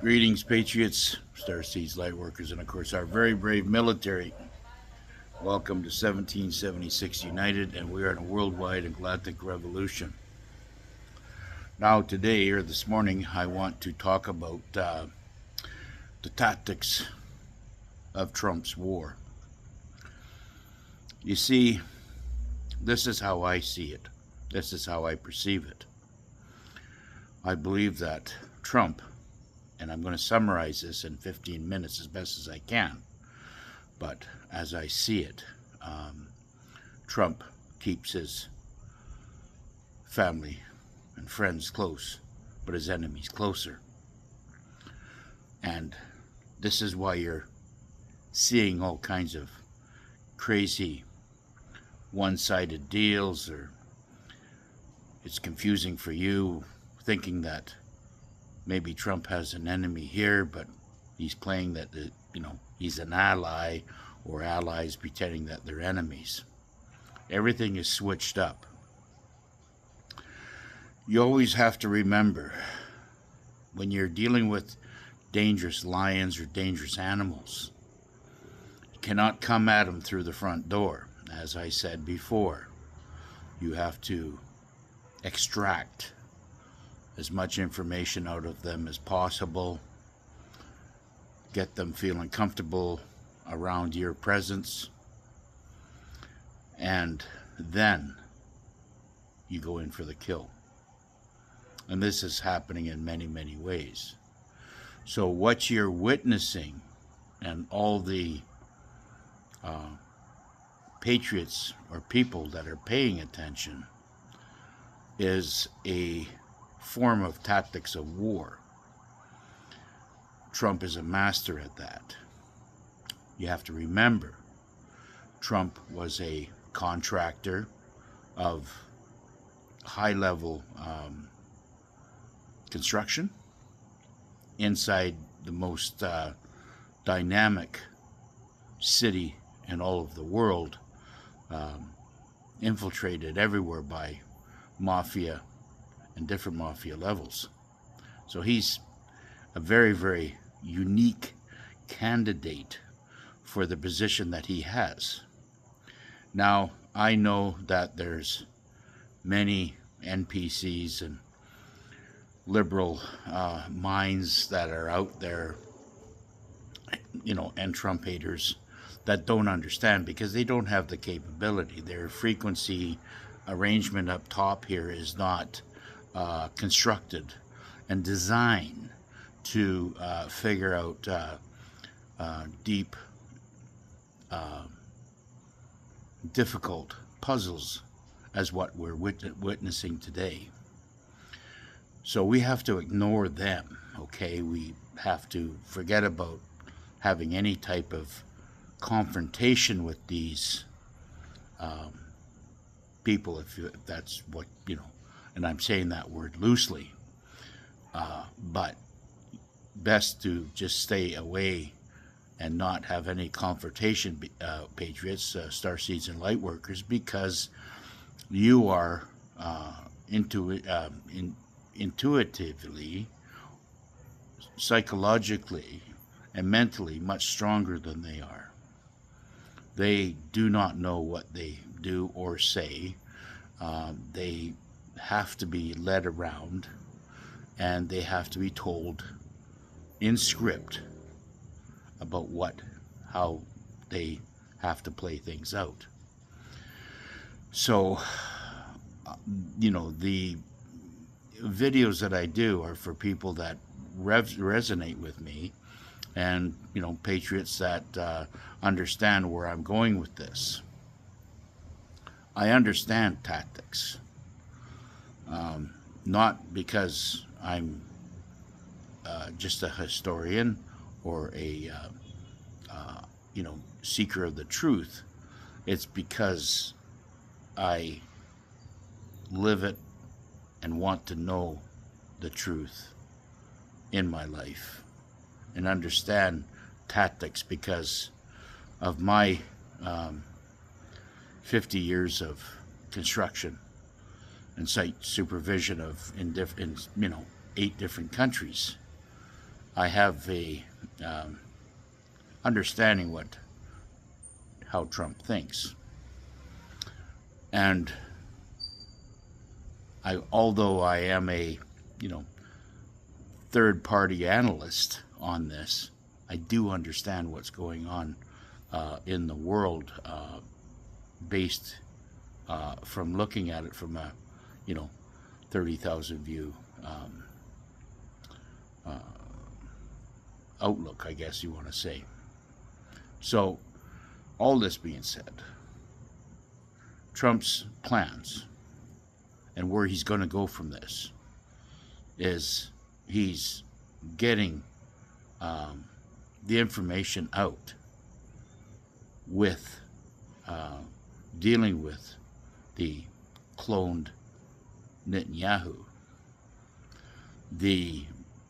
Greetings, Patriots, Starseeds, Lightworkers, and of course our very brave military. Welcome to 1776 United, and we are in a worldwide and galactic revolution. Now, today or this morning, I want to talk about the tactics of Trump's war. You see, this is how I see it. This is how I perceive it. I believe that Trump, and I'm going to summarize this in 15 minutes as best as I can, but as I see it, Trump keeps his family and friends close, but his enemies closer. And this is why you're seeing all kinds of crazy one-sided deals, or it's confusing for you thinking that maybe Trump has an enemy here, but he's playing that he's an ally, or allies pretending that they're enemies. Everything is switched up. You always have to remember, when you're dealing with dangerous lions or dangerous animals, you cannot come at them through the front door. As I said before, you have to extract as much information out of them as possible, get them feeling comfortable around your presence, and then you go in for the kill. And this is happening in many, many ways. So what you're witnessing, and all the patriots or people that are paying attention, is a form of tactics of war. Trump is a master at that. You have to remember, Trump was a contractor of high-level construction inside the most dynamic city in all of the world, infiltrated everywhere by mafia and different mafia levels. So he's a very, very unique candidate for the position that he has. Now, I know that there's many NPCs and liberal minds that are out there, and Trump haters that don't understand, because they don't have the capability. Their frequency arrangement up top here is not constructed and designed to figure out deep, difficult puzzles as what we're witnessing today. So we have to ignore them, okay? We have to forget about having any type of confrontation with these people, if that's what, and I'm saying that word loosely, but best to just stay away and not have any confrontation, Patriots, Starseeds, and Lightworkers, because you are intuitively, psychologically, and mentally much stronger than they are. They do not know what they do or say. They have to be led around, and they have to be told in script about how they have to play things out. So, the videos that I do are for people that resonate with me, and patriots that understand where I'm going with this. I understand tactics, not because I'm just a historian or a seeker of the truth. It's because I live it and want to know the truth in my life, and understand tactics because of my 50 years of construction and site supervision in 8 different countries. I have a understanding how Trump thinks, and although I am a third-party analyst on this, I do understand what's going on in the world, based from looking at it from a 30,000 view outlook, I guess you want to say. So, all this being said, Trump's plans and where he's going to go from this is he's getting the information out with dealing with the cloned Netanyahu,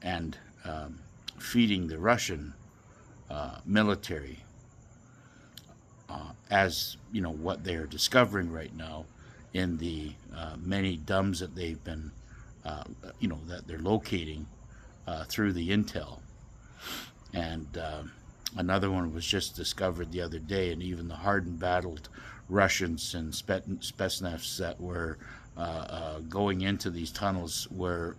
and feeding the Russian military, as what they are discovering right now in the many DUMBs that they've been that they're locating through the intel. And another one was just discovered the other day, and even the hardened, battled Russians and Spetsnaz that were going into these tunnels were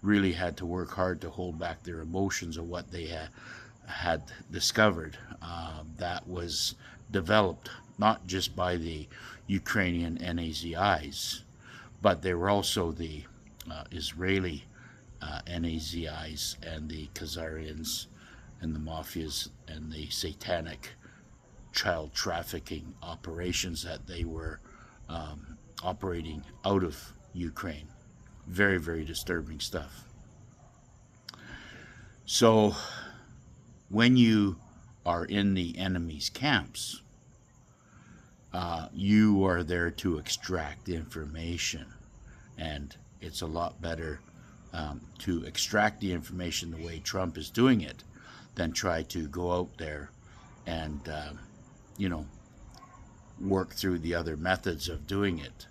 really had to work hard to hold back their emotions of what they had discovered. That was developed not just by the Ukrainian NAZIs, but they were also the Israeli NAZIs and the Khazarians and the mafias and the satanic child trafficking operations that they were operating out of Ukraine. Very, very disturbing stuff. So when you are in the enemy's camps, you are there to extract information, and it's a lot better to extract the information the way Trump is doing it than try to go out there and work through the other methods of doing it.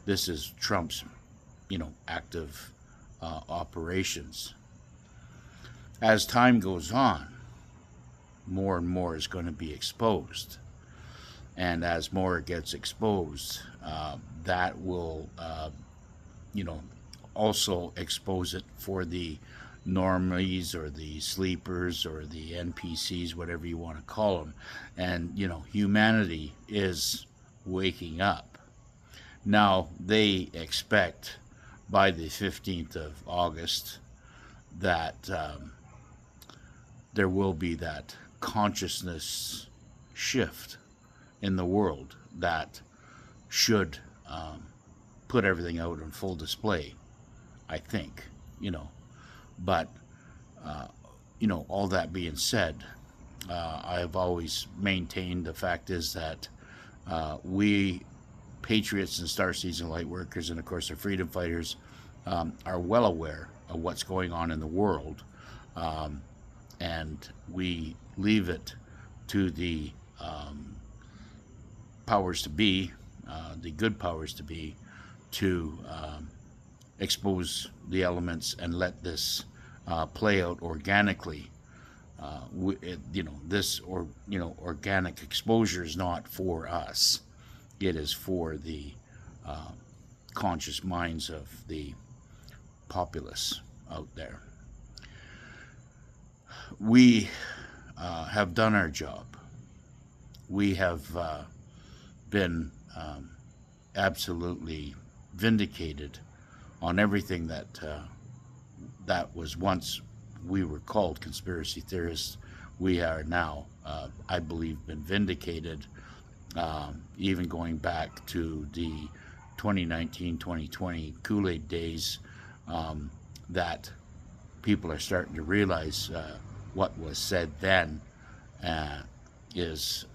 This is Trump's active operations. As time goes on, more and more is going to be exposed, and as more gets exposed, that will also expose it for the normies or the sleepers or the NPCs, whatever you want to call them. And humanity is waking up now. They expect by the 15th of August that there will be that consciousness shift in the world that should put everything out on full display, I think, but all that being said, I've always maintained the fact is that we patriots and Star Season light workers, and of course our freedom fighters, are well aware of what's going on in the world, and we leave it to the powers to be, the good powers to be, to expose the elements and let this play out organically. This organic exposure is not for us. It is for the conscious minds of the populace out there. We have done our job. We have been absolutely vindicated on everything that was once we were called conspiracy theorists. We are now, I believe, been vindicated, even going back to the 2019-2020 Kool-Aid days, that people are starting to realize what was said then is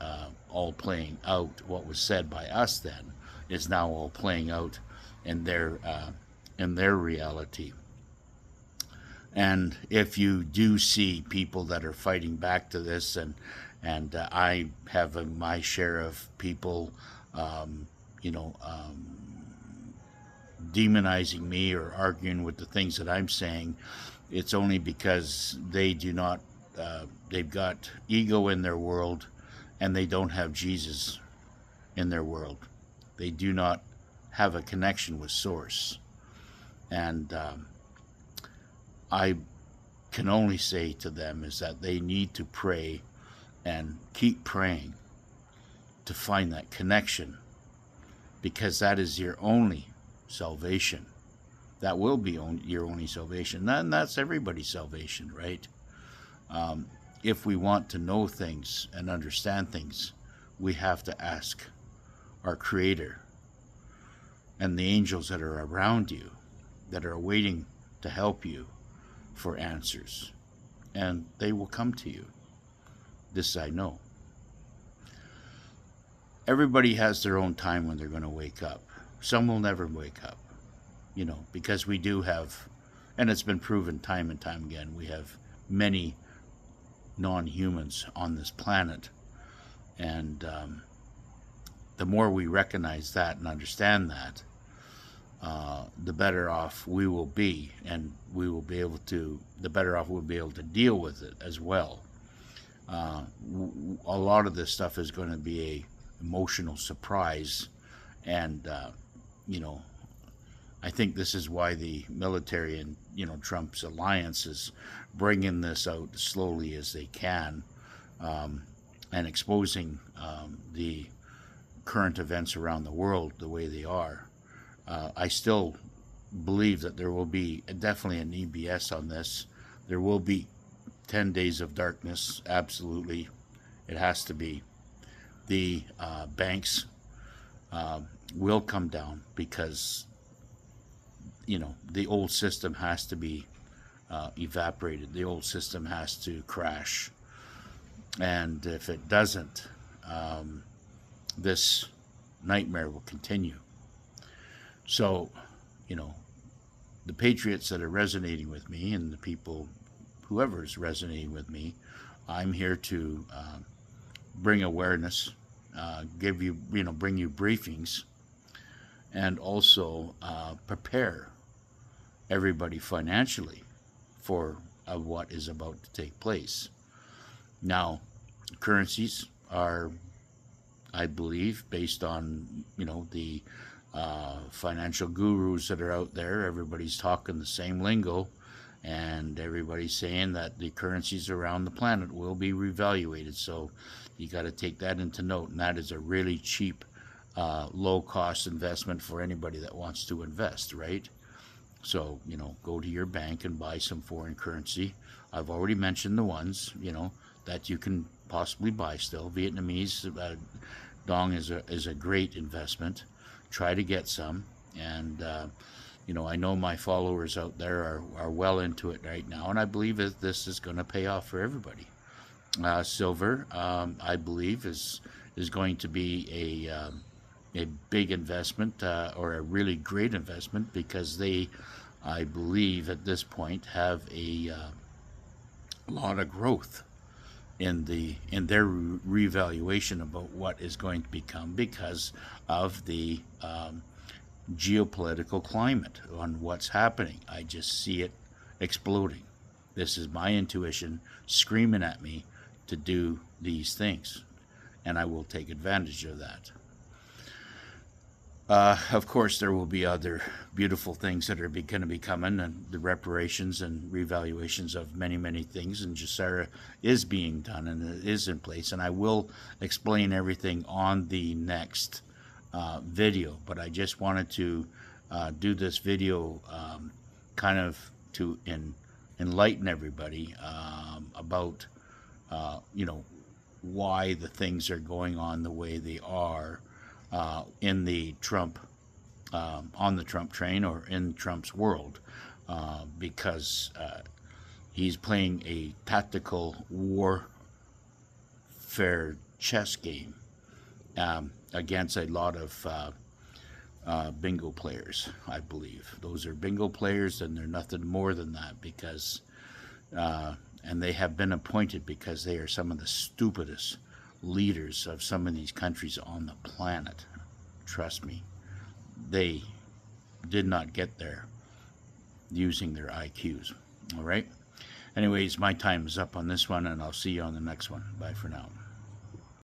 all playing out. What was said by us then is now all playing out in their reality. And if you do see people that are fighting back to this, and I have my share of people, demonizing me or arguing with the things that I'm saying, it's only because they do not, they've got ego in their world, and they don't have Jesus in their world. They do not have a connection with Source. And I can only say to them is that they need to pray and keep praying to find that connection, because that is your only salvation. That will be your only salvation. And that's everybody's salvation, right? If we want to know things and understand things, we have to ask our Creator and the angels that are around you, that are waiting to help you, for answers. And they will come to you. This I know. Everybody has their own time when they're going to wake up. Some will never wake up, because we do have, and it's been proven time and time again, we have many non-humans on this planet. And the more we recognize that and understand that, the better off we will be, and the better off we'll be able to deal with it as well. A lot of this stuff is going to be a emotional surprise, and I think this is why the military and Trump's alliance is bringing this out as slowly as they can, and exposing the current events around the world the way they are. I still believe that there will be definitely an EBS on this. There will be 10 days of darkness. Absolutely. It has to be. The banks will come down, because the old system has to be evaporated. The old system has to crash. And if it doesn't, this nightmare will continue. So, the patriots that are resonating with me, and the people, whoever is resonating with me, I'm here to bring awareness, bring you briefings, and also prepare everybody financially for what is about to take place. Now, currencies are, I believe, based on the financial gurus that are out there. Everybody's talking the same lingo, and everybody's saying that the currencies around the planet will be revaluated. So you got to take that into note, and that is a really cheap, low-cost investment for anybody that wants to invest, right? So, go to your bank and buy some foreign currency. I've already mentioned the ones, that you can possibly buy still. Vietnamese dong is a great investment. Try to get some, and I know my followers out there are well into it right now, and I believe that this is going to pay off for everybody. Silver, I believe, is going to be a big investment, or a really great investment, because they, I believe at this point, have a lot of growth in their revaluation about what is going to become, because of the geopolitical climate on what's happening. I just see it exploding. This is my intuition screaming at me to do these things, and I will take advantage of that. Of course, there will be other beautiful things that are going to be coming, and the reparations and revaluations of many, many things. And GESARA is being done, and it is in place. And I will explain everything on the next video. But I just wanted to do this video kind of to enlighten everybody about, why the things are going on the way they are. In the Trump, on the Trump train, or in Trump's world, because he's playing a tactical warfare chess game against a lot of bingo players, I believe. Those are bingo players, and they're nothing more than that, because, and they have been appointed because they are some of the stupidest leaders of some of these countries on the planet. Trust me, they did not get there using their IQs. All right. Anyways, my time is up on this one, and I'll see you on the next one. Bye for now.